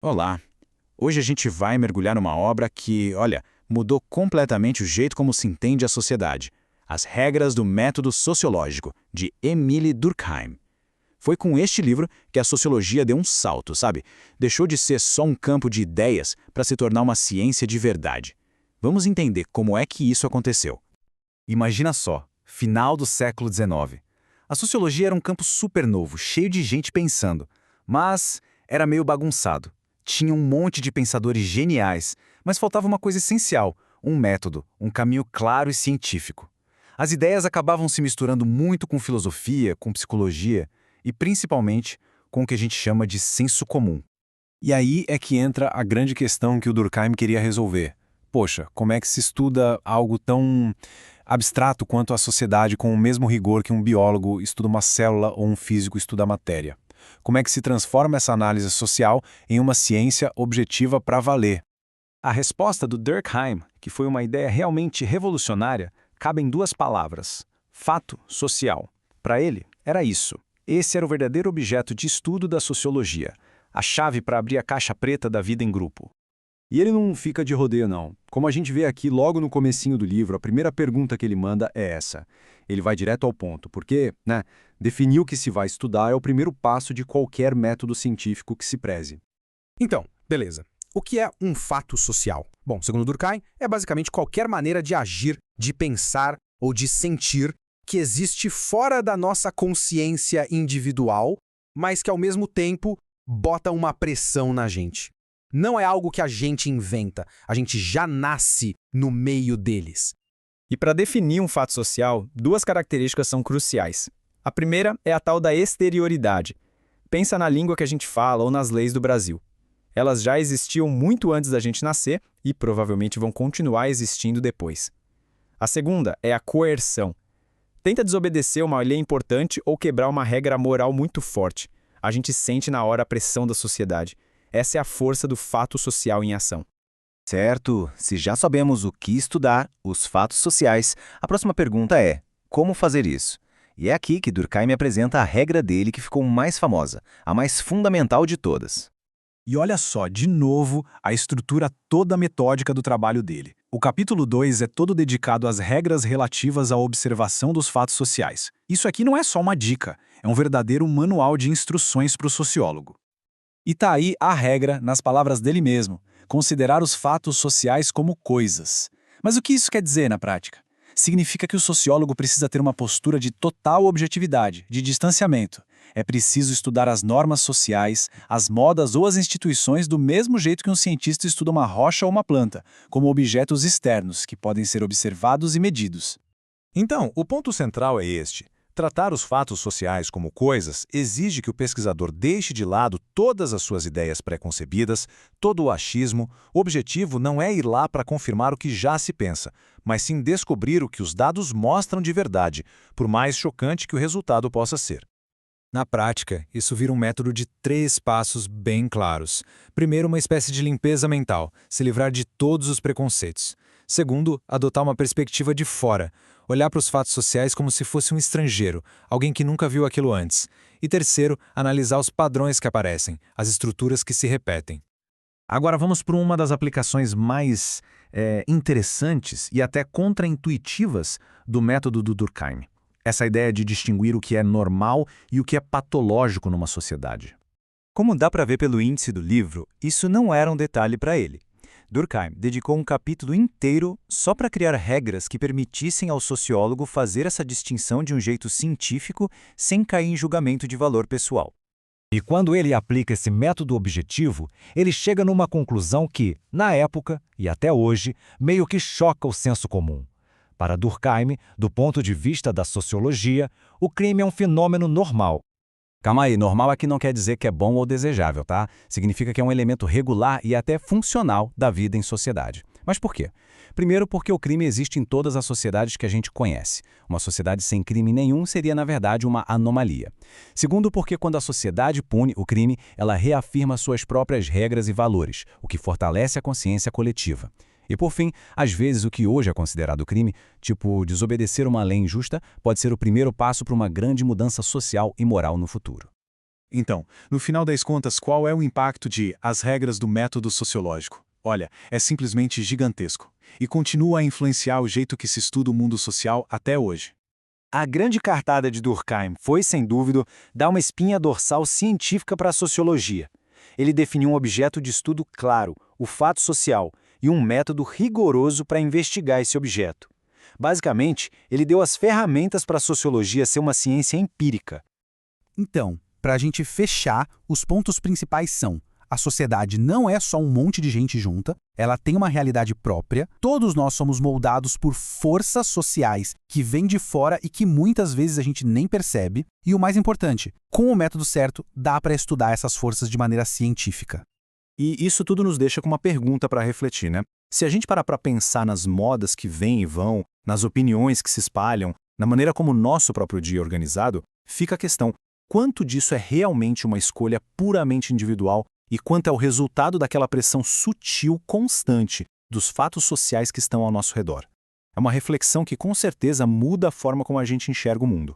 Olá! Hoje a gente vai mergulhar numa obra que, olha, mudou completamente o jeito como se entende a sociedade. As Regras do Método Sociológico, de Émile Durkheim. Foi com este livro que a sociologia deu um salto, sabe? Deixou de ser só um campo de ideias para se tornar uma ciência de verdade. Vamos entender como é que isso aconteceu. Imagina só, final do século XIX. A sociologia era um campo super novo, cheio de gente pensando, mas era meio bagunçado. Tinha um monte de pensadores geniais, mas faltava uma coisa essencial, um método, um caminho claro e científico. As ideias acabavam se misturando muito com filosofia, com psicologia e, principalmente, com o que a gente chama de senso comum. E aí é que entra a grande questão que o Durkheim queria resolver. Poxa, como é que se estuda algo tão abstrato quanto a sociedade com o mesmo rigor que um biólogo estuda uma célula ou um físico estuda a matéria? Como é que se transforma essa análise social em uma ciência objetiva para valer? A resposta do Durkheim, que foi uma ideia realmente revolucionária, cabe em duas palavras: fato social. Para ele, era isso. Esse era o verdadeiro objeto de estudo da sociologia, a chave para abrir a caixa preta da vida em grupo. E ele não fica de rodeio, não. Como a gente vê aqui logo no comecinho do livro, a primeira pergunta que ele manda é essa. Ele vai direto ao ponto, porque, definir o que se vai estudar é o primeiro passo de qualquer método científico que se preze. Então, beleza. O que é um fato social? Bom, segundo Durkheim, é basicamente qualquer maneira de agir, de pensar ou de sentir que existe fora da nossa consciência individual, mas que ao mesmo tempo bota uma pressão na gente. Não é algo que a gente inventa, a gente já nasce no meio deles. E para definir um fato social, duas características são cruciais. A primeira é a tal da exterioridade. Pensa na língua que a gente fala ou nas leis do Brasil. Elas já existiam muito antes da gente nascer e provavelmente vão continuar existindo depois. A segunda é a coerção. Tenta desobedecer uma lei importante ou quebrar uma regra moral muito forte. A gente sente na hora a pressão da sociedade. Essa é a força do fato social em ação. Certo, se já sabemos o que estudar, os fatos sociais, a próxima pergunta é: como fazer isso? E é aqui que Durkheim apresenta a regra dele que ficou mais famosa, a mais fundamental de todas. E olha só, de novo, a estrutura toda metódica do trabalho dele. O capítulo 2 é todo dedicado às regras relativas à observação dos fatos sociais. Isso aqui não é só uma dica, é um verdadeiro manual de instruções para o sociólogo. E tá aí a regra, nas palavras dele mesmo, considerar os fatos sociais como coisas. Mas o que isso quer dizer na prática? Significa que o sociólogo precisa ter uma postura de total objetividade, de distanciamento. É preciso estudar as normas sociais, as modas ou as instituições do mesmo jeito que um cientista estuda uma rocha ou uma planta, como objetos externos que podem ser observados e medidos. Então, o ponto central é este. Tratar os fatos sociais como coisas exige que o pesquisador deixe de lado todas as suas ideias pré-concebidas, todo o achismo. O objetivo não é ir lá para confirmar o que já se pensa, mas sim descobrir o que os dados mostram de verdade, por mais chocante que o resultado possa ser. Na prática, isso vira um método de 3 passos bem claros. Primeiro, uma espécie de limpeza mental, se livrar de todos os preconceitos. Segundo, adotar uma perspectiva de fora, olhar para os fatos sociais como se fosse um estrangeiro, alguém que nunca viu aquilo antes. E terceiro, analisar os padrões que aparecem, as estruturas que se repetem. Agora vamos para uma das aplicações mais interessantes e até contraintuitivas do método do Durkheim. Essa ideia de distinguir o que é normal e o que é patológico numa sociedade. Como dá para ver pelo índice do livro, isso não era um detalhe para ele. Durkheim dedicou um capítulo inteiro só para criar regras que permitissem ao sociólogo fazer essa distinção de um jeito científico sem cair em julgamento de valor pessoal. E quando ele aplica esse método objetivo, ele chega numa conclusão que, na época e até hoje, meio que choca o senso comum. Para Durkheim, do ponto de vista da sociologia, o crime é um fenômeno normal. Calma aí, normal aqui não quer dizer que é bom ou desejável, tá? Significa que é um elemento regular e até funcional da vida em sociedade. Mas por quê? Primeiro, porque o crime existe em todas as sociedades que a gente conhece. Uma sociedade sem crime nenhum seria, na verdade, uma anomalia. Segundo, porque quando a sociedade pune o crime, ela reafirma suas próprias regras e valores, o que fortalece a consciência coletiva. E por fim, às vezes o que hoje é considerado crime, tipo desobedecer uma lei injusta, pode ser o primeiro passo para uma grande mudança social e moral no futuro. Então, no final das contas, qual é o impacto de as regras do método sociológico? Olha, é simplesmente gigantesco e continua a influenciar o jeito que se estuda o mundo social até hoje. A grande cartada de Durkheim foi, sem dúvida, dar uma espinha dorsal científica para a sociologia. Ele definiu um objeto de estudo claro, o fato social, e um método rigoroso para investigar esse objeto. Basicamente, ele deu as ferramentas para a sociologia ser uma ciência empírica. Então, para a gente fechar, os pontos principais são: a sociedade não é só um monte de gente junta, ela tem uma realidade própria, todos nós somos moldados por forças sociais que vêm de fora e que muitas vezes a gente nem percebe, e o mais importante, com o método certo, dá para estudar essas forças de maneira científica. E isso tudo nos deixa com uma pergunta para refletir, né? Se a gente parar para pensar nas modas que vêm e vão, nas opiniões que se espalham, na maneira como o nosso próprio dia é organizado, fica a questão: quanto disso é realmente uma escolha puramente individual e quanto é o resultado daquela pressão sutil constante dos fatos sociais que estão ao nosso redor? É uma reflexão que com certeza muda a forma como a gente enxerga o mundo.